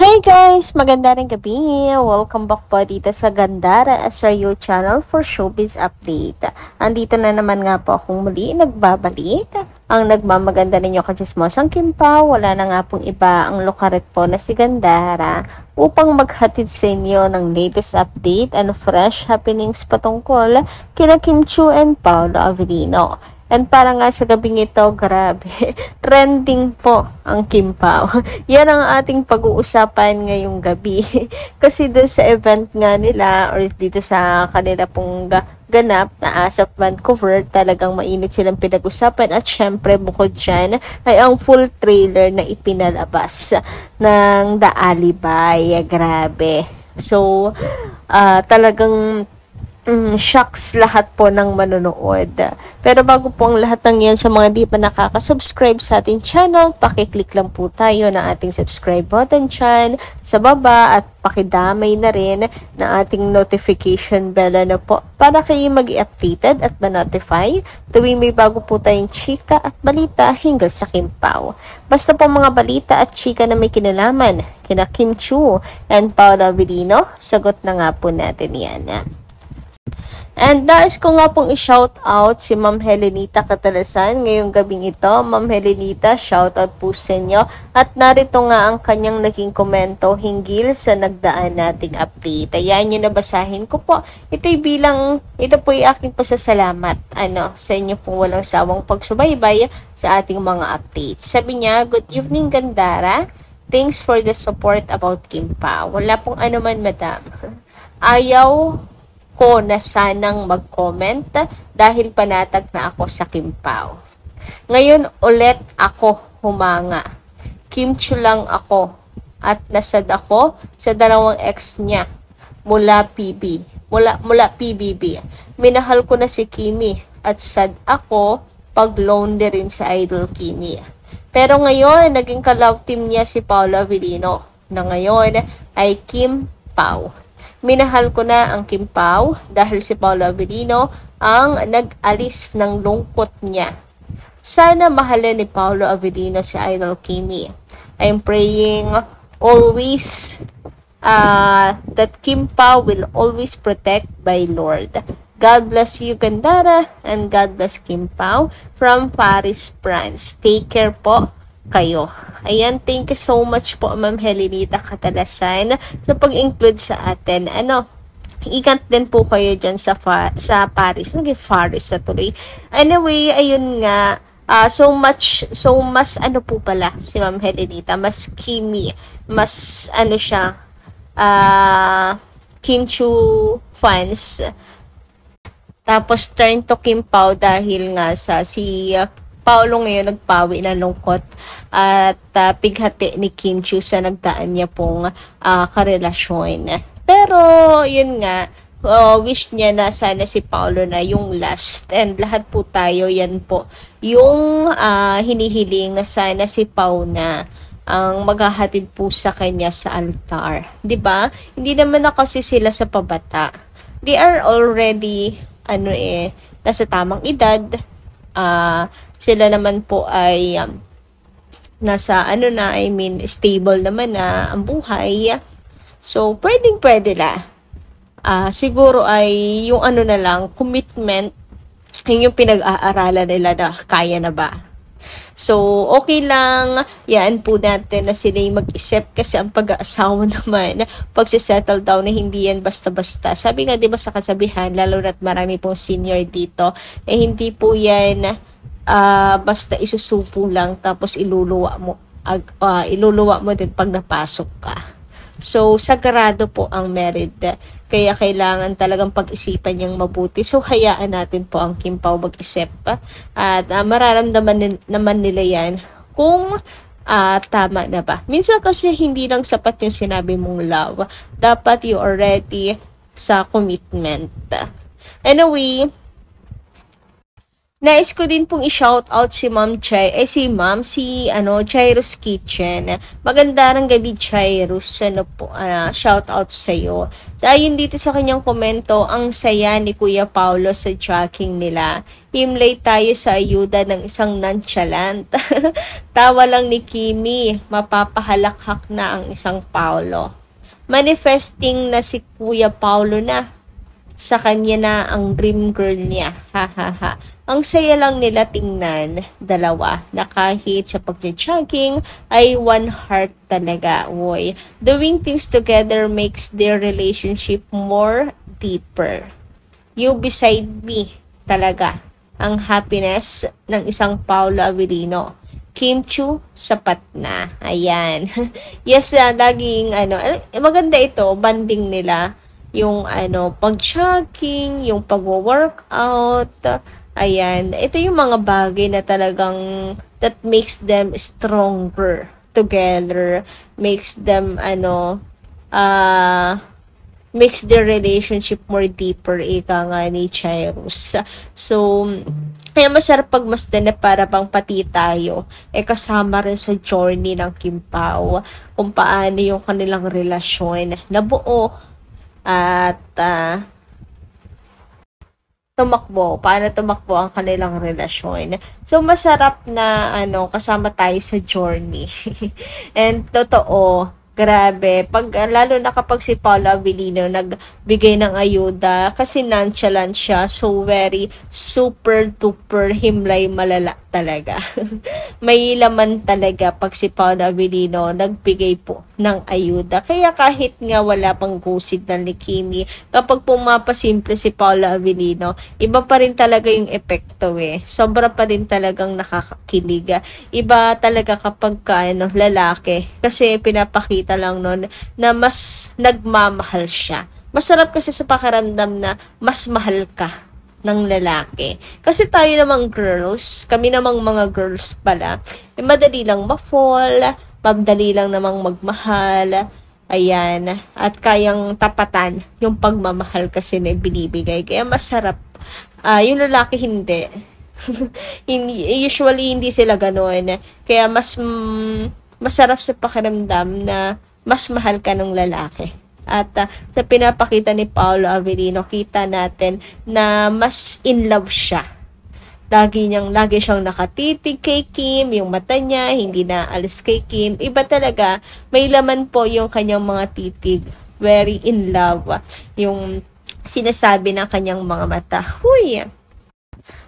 Hey guys! Maganda rin gabi. Welcome back po dito sa Gandara SRU channel for showbiz update. Andito na naman nga po akong muli nagbabalik. Ang nagmamaganda ninyo kachismosang Kim Pao, wala na nga pong iba ang lokaret po na si Gandara upang maghatid sa inyo ng latest update and fresh happenings patungkol kina Kim Chiu and Paolo Avellino. And para nga sa gabing ito, grabe, trending po ang Kim Pao. Yan ang ating pag-uusapan ngayong gabi. Kasi doon sa event nga nila, or dito sa kanila pong ganap na ASAP Vancouver, talagang mainit silang pinag-usapan. At syempre, bukod dyan, ay ang full trailer na ipinalabas ng The Alibay. Grabe. So, talagang shocks lahat po ng manonood. Pero bago po ang lahat ng yan, sa mga di pa nakaka-subscribe sa ating channel, pakiclick lang po tayo ng ating subscribe button dyan sa baba at pakidamay na rin na ating notification bell na po para kayo mag-i-updated at ma-notify tuwing may bago po tayong chika at balita hinggil sa Kim Pao. Basta po mga balita at chika na may kinalaman kina Kim Chiu and Paolo Avellino, sagot na nga po natin yan. And nais ko nga pong i-shout out si Ma'am Helenita Catalasan ngayong gabing ito. Ma'am Helenita, shout out po sa inyo. At narito nga ang kanyang naging komento hinggil sa nagdaan nating update. Ayan yung nabasahin ko po. Ito po yung aking pasasalamat sa inyo pong walang sawang pagsubaybay sa ating mga updates. Sabi niya, good evening Gandara. Thanks for the support about Kim Pao. Wala pong anuman madam. Ayaw ko na sanang mag-comment dahil panatag na ako sa Kim Pao. Ngayon ulit ako humanga. Kim Chiu lang ako at nasad ako sa dalawang ex niya mula PBB. Minahal ko na si Kimi at sad ako pag lonely rin sa idol Kimi. Pero ngayon naging ka-love team niya si Paolo Avellino na ngayon ay Kim Pao. Minahal ko na ang Kim Pao dahil si Paolo Avellino ang nag-alis ng lungkot niya. Sana mahalin ni Paolo Avellino si idol Kimi. I'm praying always that Kim Pao will always protect by Lord. God bless you Gandara and God bless Kim Pao from Paris, France. Take care po kayo. Ayan, thank you so much po Ma'am Helenita Catalasan sa pag-include sa atin. Ikat din po kayo dyan sa Paris. Paris na tuloy. Anyway, ayun nga. Mas po pala si Ma'am Helenita. Mas Kimi. Mas siya. Kim Chiu fans. Tapos turn to Kim Pao dahil nga si Paolo ngayon nagpawi na lungkot at pighati ni Kim Chiu sa nagdaan niya pong karelasyon. Pero yun nga, wish niya na sana si Paolo na yung last. And lahat po tayo yan po yung hinihiling na sana si Pao na ang maghahatid po sa kanya sa altar. 'Di ba? Hindi naman na kasi sila sa pabata. They are already nasa tamang edad. Sila naman po ay nasa stable naman na ang buhay. So, pwede la. Siguro ay yung na lang, commitment, yung pinag-aaralan nila na kaya na ba. So, okay lang, yan po natin na sila yung mag-isip kasi ang pag-aasawa naman, pagsisettle down na hindi yan basta-basta. Sabi nga, di ba sa kasabihan, lalo na't marami pong senior dito, hindi po yan basta isusupo lang tapos iluluwa mo din pag napasok ka. So, sagrado po ang married. Kaya kailangan talagang pag-isipan niyang mabuti. So, hayaan natin po ang Kim Pao mag-isip. At mararamdaman naman nila yan kung tama na ba. Minsan kasi hindi lang sapat yung sinabi mong love. Dapat you are ready sa commitment. Anyway, Nais ko din pong i-shoutout si Ma'am Chay, si Chairos Kitchen. Maganda ng gabi, Chairos. Shoutout sa iyo. So, ayun dito sa kanyang komento, ang saya ni Kuya Paulo sa jogging nila. Himlay tayo sa ayuda ng isang nonchalant. Tawa lang ni Kimi, mapapahalakhak na ang isang Paulo. Manifesting na si Kuya Paulo na. Sa kanya na ang dream girl niya. Ha ha ha. Ang saya lang nila tingnan, dalawa, na kahit sa pagja-jogging ay one heart talaga. Woy. Doing things together makes their relationship more deeper. You beside me, talaga. Ang happiness ng isang Paolo Avellino. Kim Chu, sapat na. Ayan. Yes, laging, maganda ito, banding nila. Yung pag-jogging, yung pag-workout, ayan. Ito yung mga bagay na talagang that makes them stronger together, makes them makes their relationship more deeper, ika nga ni Chairos. So, kaya masarap pagmasdan na para bang pati tayo kasama rin sa journey ng Kim Pao kung paano yung kanilang relasyon nabuo at paano tumakbo ang kanilang relasyon. So, masarap na kasama tayo sa journey. And totoo, grabe, lalo na kapag si Paolo Avellino nagbigay ng ayuda, kasi nonchalant siya, so very super duper himlay malala talaga. May laman talaga pag si Paolo Avellino nagbigay po ng ayuda. Kaya kahit nga wala pang go signal ni Kimi, kapag pumapasimple si Paolo Avellino, iba pa rin talaga yung epekto Sobra pa rin talagang nakakakilig. Iba talaga kapag lalaki. Kasi pinapakita lang nun na mas nagmamahal siya. Masarap kasi sa pakiramdam na mas mahal ka ng lalaki. Kasi tayo namang girls, kami namang mga girls pala, madali lang ma-fall, madali lang namang magmahal, ayan, at kayang tapatan yung pagmamahal kasi na binibigay. Kaya masarap. Yung lalaki hindi. Usually hindi sila ganoon. Kaya masarap sa pakiramdam na mas mahal ka ng lalaki. At sa pinapakita ni Paolo Avellino, kita natin na mas in love siya. Lagi siyang nakatitig kay Kim, yung mata niya, hindi na alis kay Kim. Iba talaga, may laman po yung kanyang mga titig. Very in love. Yung sinasabi ng kanyang mga mata. Huy!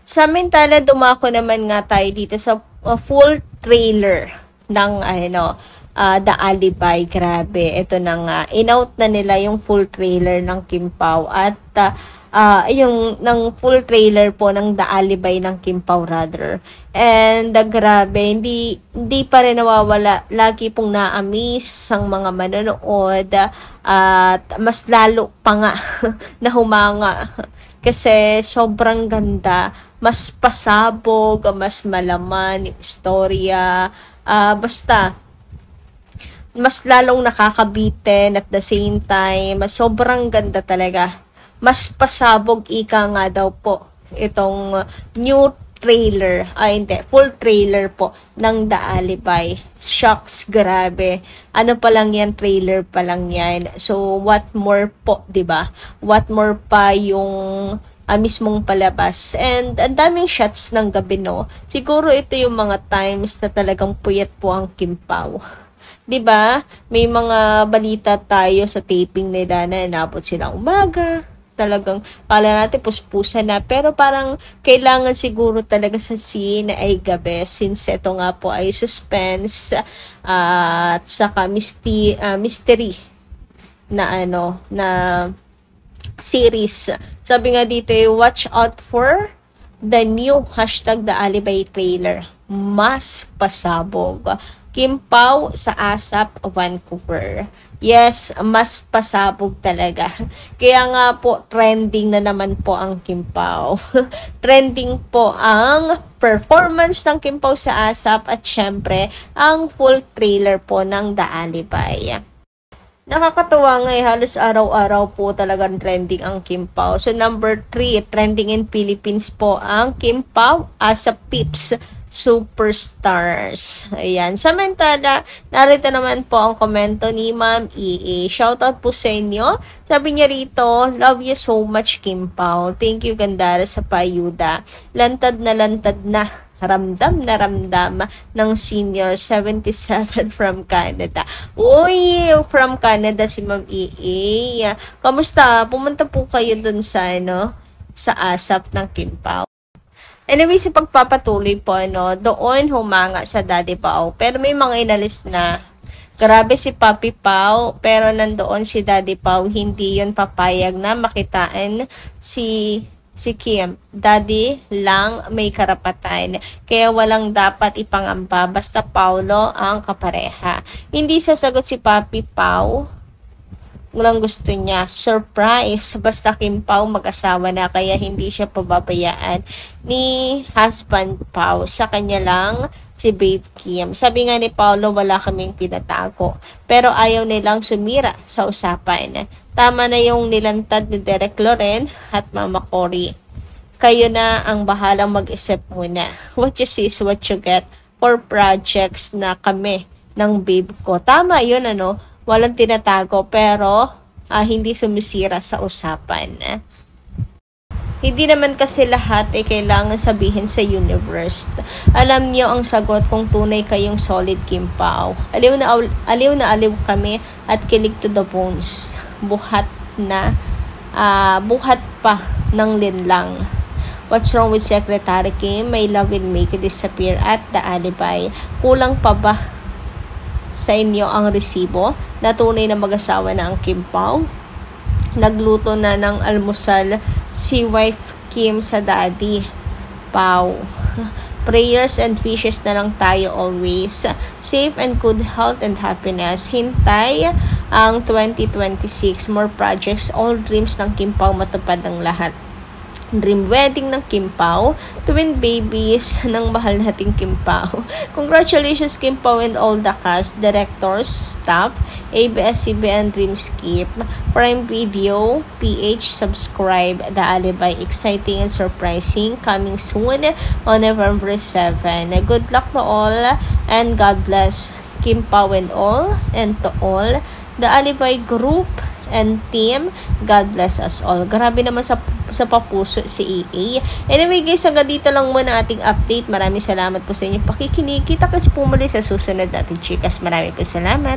Samantala, dumako naman nga tayo dito sa full trailer ng The Alibi. Grabe, ito na nga, in-out na nila yung full trailer ng Kim Pao at yung ng full trailer po ng The Alibi ng Kim Pao rather. And grabe, hindi pa rin nawawala, lagi pong na-amaze ang mga manonood at mas lalo pa nga na humanga kasi sobrang ganda, mas pasabog, mas malaman yung istorya, basta mas lalong nakakabitin at the same time, sobrang ganda talaga. Mas pasabog, ika nga daw po, itong new trailer, full trailer po ng The Alibi. Shocks, grabe. Ano pa lang yan, trailer pa lang yan. So, what more po, diba? What more pa yung mismong palabas. And ang daming shots ng gabi, no? Siguro ito yung mga times na talagang puyat po ang Kim Pao. 'Di ba? May mga balita tayo sa taping nila na inabot sila umaga. Talagang kala natin puspusan na, pero parang kailangan siguro talaga sa scene ay gabi since ito nga po ay suspense at saka mystery na na series. Sabi nga dito, watch out for the new #The Alibi trailer. Mas pasabog. Kim Pao sa ASAP Vancouver. Yes, mas pasabog talaga. Kaya nga po, trending na naman po ang Kim Pao. Trending po ang performance ng Kim Pao sa ASAP at syempre, ang full trailer po ng The Alibi. Nakakatuwa nga halos araw-araw po talagang trending ang Kim Pao. So number 3, trending in Philippines po ang Kim Pao as a Pips Superstars. Ayan. Samantala, narito naman po ang komento ni Ma'am EA. Shoutout po sa inyo. Sabi niya rito, love you so much Kim Pao. Thank you Gandara sa payuda. Lantad na ramdam na ramdam ng senior 77 from Canada. Uy, from Canada si Ma'am EA. Kamusta? Pumunta po kayo dun sa sa ASAP ng Kim Pao. Anyway, sa pagpapatuloy po doon humanga sa Daddy Pao. Pero may mga inalis na. Grabe si Papi Pao, pero nandoon si Daddy Pao, hindi yun papayag na makitaan si Kim. Daddy lang may karapatan. Kaya walang dapat ipangamba basta Paulo ang kapareha. Hindi sasagot si Papi Pao. Walang gusto niya. Surprise! Basta Kim Pao mag-asawa na kaya hindi siya pababayaan ni husband Pao. Sa kanya lang si Babe Kim. Sabi nga ni Paulo, wala kaming pinatago. Pero ayaw nilang sumira sa usapan. Tama na yung nilantad ni Derek Loren at Mama Cory. Kayo na ang bahalang mag-isip muna. What you see is what you get for projects na kami ng babe ko. Tama yun walang tinatago pero hindi sumisira sa usapan. Hindi naman kasi lahat ay kailangan sabihin sa universe. Alam niyo ang sagot kung tunay kayong solid Kim Pao. Aliw na aliw kami at kilig to the bones. Buhat pa ng linlang. What's wrong with Secretary Kim? My love will make you disappear at the alibi. Kulang pa ba sa inyo ang resibo na tunay na mag-asawa na ang Kim Pao? Nagluto na ng almusal si wife Kim sa Daddy Pao. Prayers and wishes na lang tayo always. Safe and good health and happiness. Hintay ang 2026. More projects, all dreams ng Kim Pao matupad ang lahat. Dream wedding ng Kim Pao, twin babies ng mahal nating Kim Pao. Congratulations Kim Pao and all the cast, directors, staff, ABS-CBN Dreamskip, Prime Video, PH, subscribe, The Alibi, exciting and surprising, coming soon on November 7. Good luck to all and God bless Kim Pao and to all, The Alibi Group and team. God bless us all. Grabe naman sa papuso si EA. Anyway guys, hanggang dito lang muna ating update. Maraming salamat po sa inyong pakikinig. Kita kasi pumuli sa susunod natin chikas. Maraming po salamat.